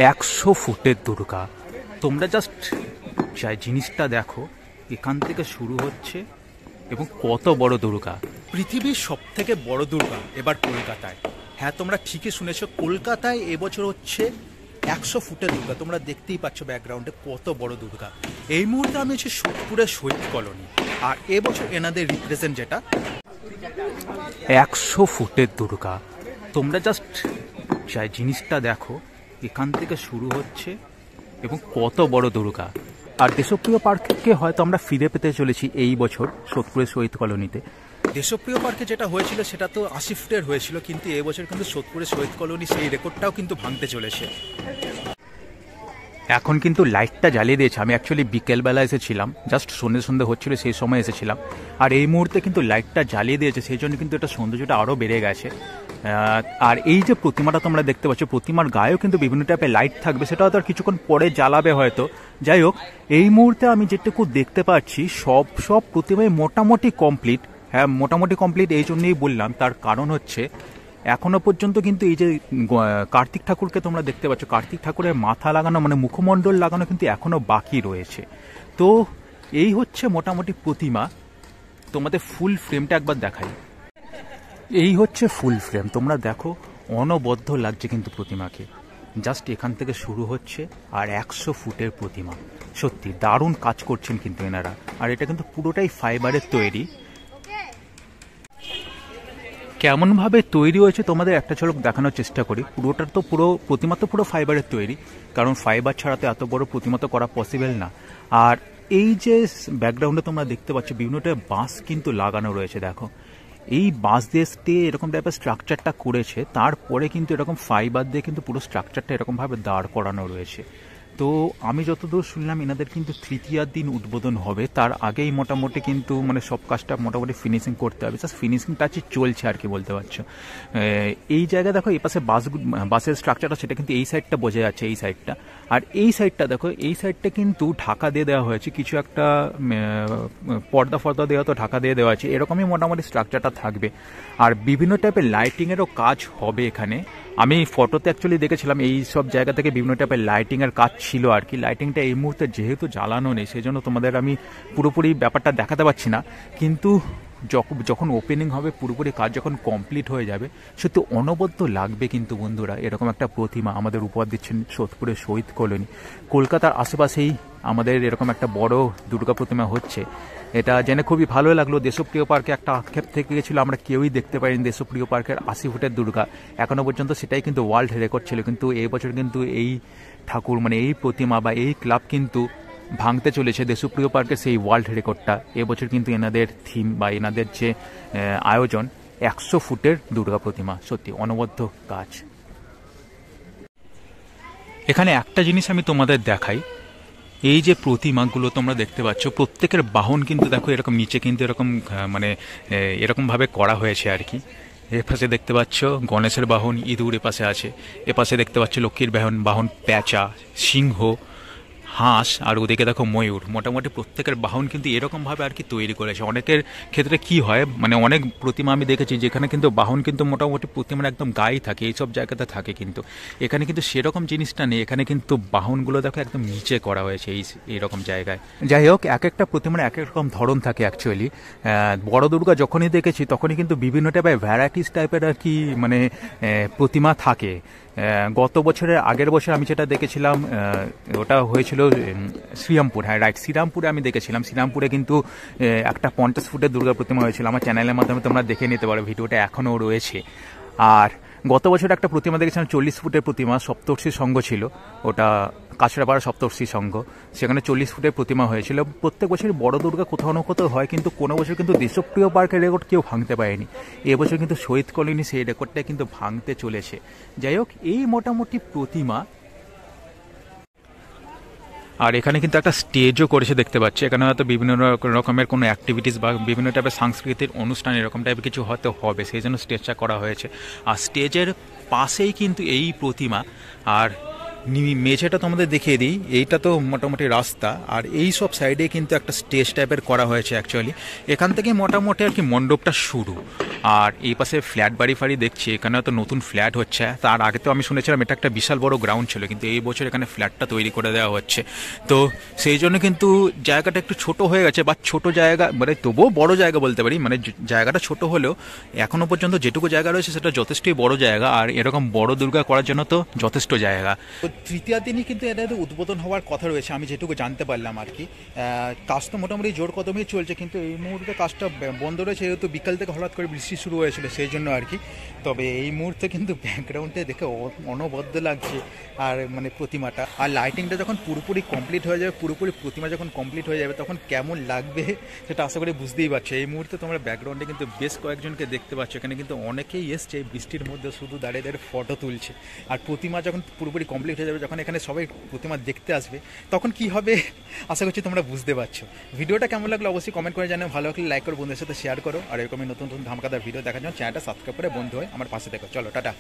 100 ফুটের দুর্গা। তোমরা জাস্ট যাই জিনিসটা দেখো, এখান থেকে শুরু হচ্ছে এবং কত বড় দুর্গা। পৃথিবীর সব থেকে বড় দুর্গা এবার কলকাতায়। হ্যাঁ, তোমরা ঠিকই শুনেছো, কলকাতায় এবছর হচ্ছে 100 ফুটের দুর্গা। তোমরা দেখতেই পাচ্ছ ব্যাকগ্রাউন্ডে কত বড় দুর্গা। এই মুহূর্তে আমি হচ্ছে সোদপুরের শহীদ কলোনি, আর এবছর এনাদের রিপ্রেজেন্ট যেটা 100 ফুটের দুর্গা। তোমরা জাস্ট যাই জিনিসটা দেখো, এখান থেকে শুরু হচ্ছে এবং কত বড় দুর্গা। আর দেশপ্রিয় পার্ককে হয়তো আমরা ফিরে পেতে চলেছি এই বছর সোদপুরের শহীদ কলোনিতে। দেশপ্রিয় পার্কে যেটা হয়েছিল সেটা তো 80 ফুটের হয়েছিল, কিন্তু এবছর কিন্তু সোদপুরের শহীদ কলোনি সেই রেকর্ডটাও কিন্তু ভাঙতে চলেছে। এখন কিন্তু লাইটটা জ্বালিয়ে দিয়েছে। আমি অ্যাকচুয়ালি বিকেলবেলা এসেছিলাম, জাস্ট সন্ধে হচ্ছিল সেই সময় এসেছিলাম, আর এই মুহূর্তে কিন্তু লাইটটা জ্বালিয়ে দিয়েছে, সেই জন্য কিন্তু এটা সৌন্দর্যটা আরও বেড়ে গেছে। আর এই যে প্রতিমাটা তোমরা দেখতে পাচ্ছ, প্রতিমার গায়েও কিন্তু বিভিন্ন টাইপের লাইট থাকবে, সেটা হয়তো আর কিছুক্ষণ পরে জ্বালাবে হয়তো। যাই হোক, এই মুহূর্তে আমি যেটুকু দেখতে পাচ্ছি সব প্রতিমাই মোটামুটি কমপ্লিট। হ্যাঁ, মোটামুটি কমপ্লিট এই জন্যই বললাম, তার কারণ হচ্ছে এখনো পর্যন্ত কিন্তু এই যে কার্তিক ঠাকুরকে তোমরা দেখতে পাচ্ছ, কার্তিক ঠাকুরের মাথা লাগানো মানে মুখমণ্ডল লাগানো কিন্তু এখনো বাকি রয়েছে। তো এই হচ্ছে মোটামুটি প্রতিমা। তোমাদের ফুল ফ্রেমটা একবার দেখাই। এই হচ্ছে ফুল ফ্রেম, তোমরা দেখো অনবদ্য লাগছে কিন্তু প্রতিমাকে। জাস্ট এখান থেকে শুরু হচ্ছে, আর 100 ফুটের প্রতিমা। সত্যি দারুণ কাজ করছেন কিন্তু এনারা। আর এটা কিন্তু পুরোটাই ফাইবারের তৈরি। কেমনভাবে তৈরি হয়েছে তোমাদের একটা ঝলক দেখানোর চেষ্টা করি। পুরো প্রতিমা তো পুরো ফাইবারের তৈরি, কারণ ফাইবার ছাড়া তো এত বড় প্রতিমা তো করা পসিবল না। আর এই যে ব্যাকগ্রাউন্ডে তোমরা দেখতে পাচ্ছ বিভিন্নটা বাঁশ কিন্তু লাগানো রয়েছে। দেখো, এই বাঁশ দিয়ে এরকম টাইপের স্ট্রাকচারটা করেছে, তারপরে কিন্তু এরকম ফাইবার দিয়ে কিন্তু পুরো স্ট্রাকচারটা এরকমভাবে দাঁড় করানো রয়েছে। তো আমি যতদূর শুনলাম এনাদের কিন্তু তৃতীয়ার দিন উদ্বোধন হবে, তার আগেই মোটামুটি কিন্তু মানে সব কাজটা মোটামুটি ফিনিশিং করতে হবে। জাস্ট ফিনিশিং টাচই চলছে আর কি বলতে পারছো। এই জায়গায় দেখো, এই পাশে বাসের স্ট্রাকচারটা সেটা কিন্তু এই সাইডটা বোঝা যাচ্ছে, এই সাইডটা। আর এই সাইডটা দেখো, এই সাইডটা কিন্তু ঢাকা দিয়ে দেওয়া হয়েছে, কিছু একটা পর্দা দেওয়া, তো ঢাকা দিয়ে দেওয়া আছে, এরকমই মোটামুটি স্ট্রাকচারটা থাকবে। আর বিভিন্ন টাইপের লাইটিংয়েরও কাজ হবে এখানে। আমি ফটোতে অ্যাকচুয়ালি দেখেছিলাম এই সব জায়গা থেকে বিভিন্ন টাইপের লাইটিংয়ের কাজ ছিল আর কি। লাইটিংটা এই মুহূর্তে যেহেতু জ্বালানো নেই, সেই জন্য তোমাদের আমি পুরোপুরি ব্যাপারটা দেখাতে পারছি না, কিন্তু যখন ওপেনিং হবে, পুরোপুরি কাজ যখন কমপ্লিট হয়ে যাবে, সত্যি অনবদ্য লাগবে কিন্তু বন্ধুরা। এরকম একটা প্রতিমা আমাদের উপহার দিচ্ছেন সোদপুরের শহীদ কলোনি। কলকাতার আশেপাশেই আমাদের এরকম একটা বড় দুর্গা প্রতিমা হচ্ছে, এটা জেনে খুবই ভালো লাগলো। দেশপ্রিয় পার্কে একটা আক্ষেপ থেকে গেছিল, আমরা কেউই দেখতে পারিনি দেশপ্রিয় পার্কের 80 ফুটের দুর্গা। এখনো পর্যন্ত সেটাই কিন্তু ওয়ার্ল্ড রেকর্ড ছিল, কিন্তু এই বছর কিন্তু এই ঠাকুর মানে এই প্রতিমা বা এই ক্লাব কিন্তু ভাঙতে চলেছে দেশপ্রিয় পার্কের সেই ওয়ার্ল্ড রেকর্ডটা। এবছর কিন্তু এনাদের থিম বা এনাদের যে আয়োজন 100 ফুটের দুর্গা প্রতিমা। সত্যি অনবদ্য কাজ। এখানে একটা জিনিস আমি তোমাদের দেখাই, এই যে প্রতিমাগুলো তোমরা দেখতে পাচ্ছ, প্রত্যেকের বাহন কিন্তু দেখো এরকম নিচে কিন্তু এরকম মানে এরকমভাবে করা হয়েছে আর কি। এপাশে দেখতে পাচ্ছ গণেশের বাহন ইঁদুর, এপাশে আছে, এপাশে দেখতে পাচ্ছ লক্ষ্মীর বাহন প্যাঁচা, সিংহ, হাঁস, আর ওদিকে দেখো ময়ূর। মোটামুটি প্রত্যেকের বাহন কিন্তু এরকমভাবে আর কি তৈরি করেছে। অনেকের ক্ষেত্রে কি হয়, মানে অনেক প্রতিমা আমি দেখেছি যেখানে কিন্তু বাহন কিন্তু মোটামুটি প্রতিমার একদম গায়ে থাকে, এইসব জায়গাতে থাকে, কিন্তু এখানে কিন্তু সেরকম জিনিসটা নেই। এখানে কিন্তু বাহনগুলো দেখো একদম নিচে করা হয়েছে এইরকম জায়গায়। যাই হোক, এক একটা প্রতিমার এক এক রকম ধরন থাকে অ্যাকচুয়ালি। বড় দুর্গা যখনই দেখেছি তখনই কিন্তু বিভিন্ন টাইপের ভ্যারাইটিস টাইপের আর কি মানে প্রতিমা থাকে। গত বছরের আগের বছর আমি যেটা দেখেছিলাম ওটা হয়েছিল শ্রীরামপুর। হ্যাঁ রাইট, শ্রীরামপুরে আমি দেখেছিলাম। শ্রীরামপুরে কিন্তু একটা 50 ফুটের দুর্গা প্রতিমা হয়েছিল। আমার চ্যানেলের মাধ্যমে তোমরা দেখে নিতে পারো, ভিডিওটা এখনও রয়েছে। আর গত বছর একটা প্রতিমা দেখেছিলাম 40 ফুটের প্রতিমা, সপ্তর্ষি সংঘ ছিল ওটা, কাছড়াপাড়া সপ্তর্ষি সংঘ, সেখানে 40 ফুটের প্রতিমা হয়েছিল। প্রত্যেক বছরই বড় দুর্গা কোথাও না কোথাও হয়, কিন্তু কোনো বছর কিন্তু দেশপ্রিয় পার্কের রেকর্ড কেউ ভাঙতে পারেনি। এবছর কিন্তু শহীদ কলোনি সেই রেকর্ডটা কিন্তু ভাঙতে চলেছে। যাই হোক, এই মোটামুটি প্রতিমা। আর এখানে কিন্তু একটা স্টেজও করেছে দেখতে পাচ্ছি। এখানে হয়তো বিভিন্ন রকমের কোনো অ্যাক্টিভিটিস বা বিভিন্ন টাইপের সাংস্কৃতিক অনুষ্ঠান এরকম টাইপের কিছু হয়তো হবে, সেই জন্য স্টেজটা করা হয়েছে। আর স্টেজের পাশেই কিন্তু এই প্রতিমা। আর মেঝেটা তোমাদের দেখিয়ে দিই, এইটা তো মোটামুটি রাস্তা, আর এই সব সাইডে কিন্তু একটা স্টেজ টাইপের করা হয়েছে অ্যাকচুয়ালি। এখান থেকে মোটামুটি আর কি মণ্ডপটা শুরু। আর এই পাশে ফ্ল্যাট বাড়ি ফাড়ি দেখছি, এখানে তো নতুন ফ্ল্যাট হচ্ছে। তার আগে তো আমি শুনেছিলাম এটা একটা বিশাল বড় গ্রাউন্ড ছিল, কিন্তু এই বছর এখানে ফ্ল্যাটটা তৈরি করে দেওয়া হচ্ছে। তো সেই জন্য কিন্তু জায়গাটা একটু ছোট হয়ে গেছে, বা ছোট জায়গা মানে তবুও বড় জায়গা বলতে পারি, মানে জায়গাটা ছোট হলেও এখনো পর্যন্ত যেটুকু জায়গা রয়েছে সেটা যথেষ্টই বড় জায়গা, আর এরকম বড় দুর্গা করার জন্য তো যথেষ্ট জায়গা। তো তৃতীয় দিনই কিন্তু এটা উদ্বোধন হওয়ার কথা রয়েছে, আমি যেটুকু জানতে পারলাম আর কি। কাজ তো মোটামুটি জোর কদমেই চলছে, কিন্তু এই মুহূর্তে কাজটা বন্ধ রয়েছে, যেহেতু বিকাল থেকে হঠাৎ করে বৃষ্টি শুরু হয়েছিল সেই জন্য আর কি। তবে এই মুহূর্তে কিন্তু ব্যাকগ্রাউন্ডে দেখে অনবদ্য লাগছে, আর মানে প্রতিমাটা আর লাইটিংটা যখন পুরোপুরি কমপ্লিট হয়ে যাবে, পুরোপুরি প্রতিমা যখন কমপ্লিট হয়ে যাবে তখন কেমন লাগবে সেটা আশা করি বুঝতেই পারছো। এই মুহূর্তে তোমরা ব্যাকগ্রাউন্ডে কিন্তু বেশ কয়েকজনকে দেখতে পাচ্ছ, এখানে কিন্তু অনেকেই এসছে এই বৃষ্টির মধ্যে শুধু দাঁড়িয়ে দাঁড়িয়ে ফটো তুলছে। আর প্রতিমা যখন পুরোপুরি কমপ্লিট হয়ে যাবে, যখন এখানে সবাই প্রতিমা দেখতে আসবে, তখন কি হবে আশা করছি তোমরা বুঝতে পারছো। ভিডিওটা কেমন লাগলো অবশ্যই কমেন্ট করে জানাও, ভালো লাগলে লাইক করো, বন্ধুদের সাথে শেয়ার করো, আর এরকমই নতুন নতুন ধামাকাদার ভিডিও দেখার জন্য চ্যানেলটা সাবস্ক্রাইব করে বন্ধু হয় আমার পাশে দেখো। চলো টাটা।